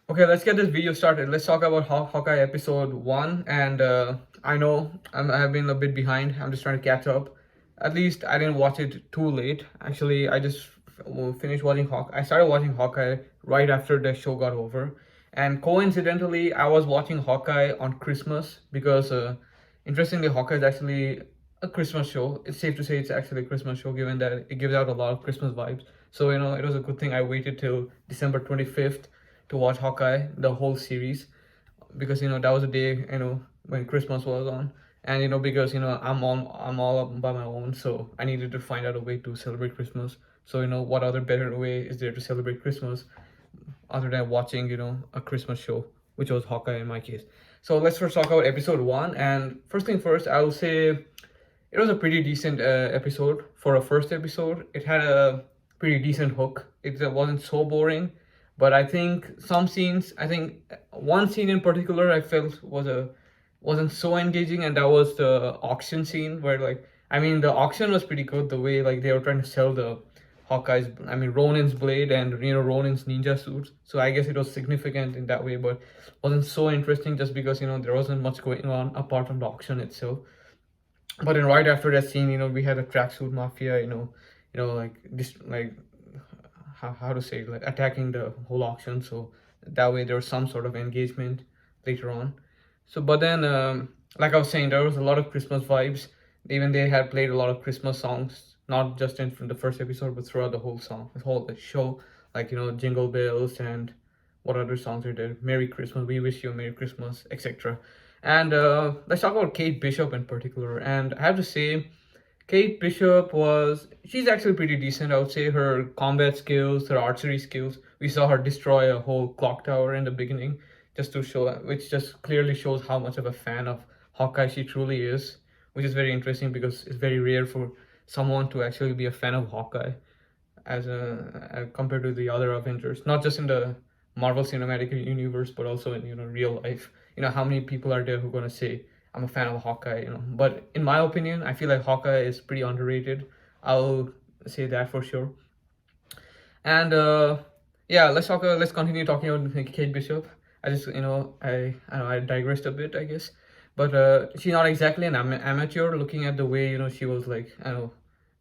Okay, let's get this video started. Let's talk about Hawkeye episode 1. And I know I've been a bit behind. I'm just trying to catch up. At least I didn't watch it too late. Actually, I just finished watching Hawkeye. I started watching Hawkeye right after the show got over. And coincidentally, I was watching Hawkeye on Christmas because, interestingly, Hawkeye is actually a Christmas show. It's safe to say it's actually a Christmas show given that it gives out a lot of Christmas vibes. So, it was a good thing I waited till December 25th to watch Hawkeye, the whole series, because that was a day when Christmas was on, and because I'm all up by my own, so I needed to find out a way to celebrate Christmas. So what other better way is there to celebrate Christmas other than watching a Christmas show, which was Hawkeye in my case. So let's first talk about episode 1, and first thing first, I will say it was a pretty decent episode for a first episode. It had a pretty decent hook. It wasn't so boring, but I think some scenes. I think one scene in particular I felt wasn't so engaging, and that was the auction scene where I mean the auction was pretty good. The way they were trying to sell the Hawkeye's, I mean Ronin's blade and Ronin's ninja suits. So I guess it was significant in that way, but wasn't so interesting just because there wasn't much going on apart from the auction itself. But then right after that scene, we had a tracksuit mafia, like this, like how to say, like attacking the whole auction. So that way there was some sort of engagement later on. So, but then, like I was saying, there was a lot of Christmas vibes. Even they had played a lot of Christmas songs, not just in from the first episode, but throughout the whole show, like Jingle Bells and what other songs are there? Merry Christmas, We Wish You a Merry Christmas, etc. And let's talk about Kate Bishop in particular. And I have to say, Kate Bishop she's actually pretty decent. I would say her combat skills, her archery skills. We saw her destroy a whole clock tower in the beginning, just to show, which just clearly shows how much of a fan of Hawkeye she truly is, which is very interesting because it's very rare for someone to actually be a fan of Hawkeye compared to the other Avengers, not just in the Marvel Cinematic Universe, but also in real life. How many people are there who are gonna say I'm a fan of Hawkeye? But in my opinion, I feel like Hawkeye is pretty underrated. I'll say that for sure. And yeah, let's continue talking about Kate Bishop. I just I know I digressed a bit, I guess, but she's not exactly an amateur. Looking at the way she was like I don't know,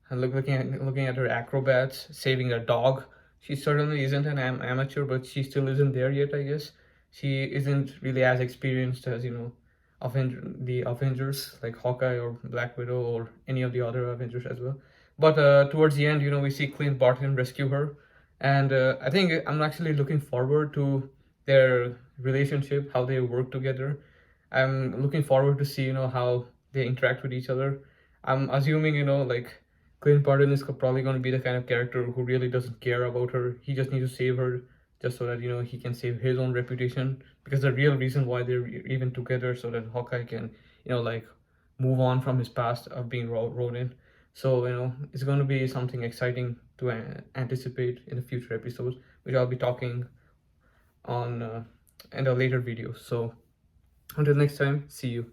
and looking at her acrobats saving a dog. She certainly isn't an amateur, but she still isn't there yet, I guess. She isn't really as experienced as the Avengers like Hawkeye or Black Widow or any of the other Avengers as well. But towards the end, we see Clint Barton rescue her, and I think I'm actually looking forward to their relationship, how they work together. I'm looking forward to see how they interact with each other. I'm assuming like Clint Barton is probably going to be the kind of character who really doesn't care about her. He just needs to save her just so that he can save his own reputation, because the real reason why they're even together, so that Hawkeye can like move on from his past of being Ronin. So it's going to be something exciting to anticipate in the future episodes, which I'll be talking on in the later videos. So until next time, see you.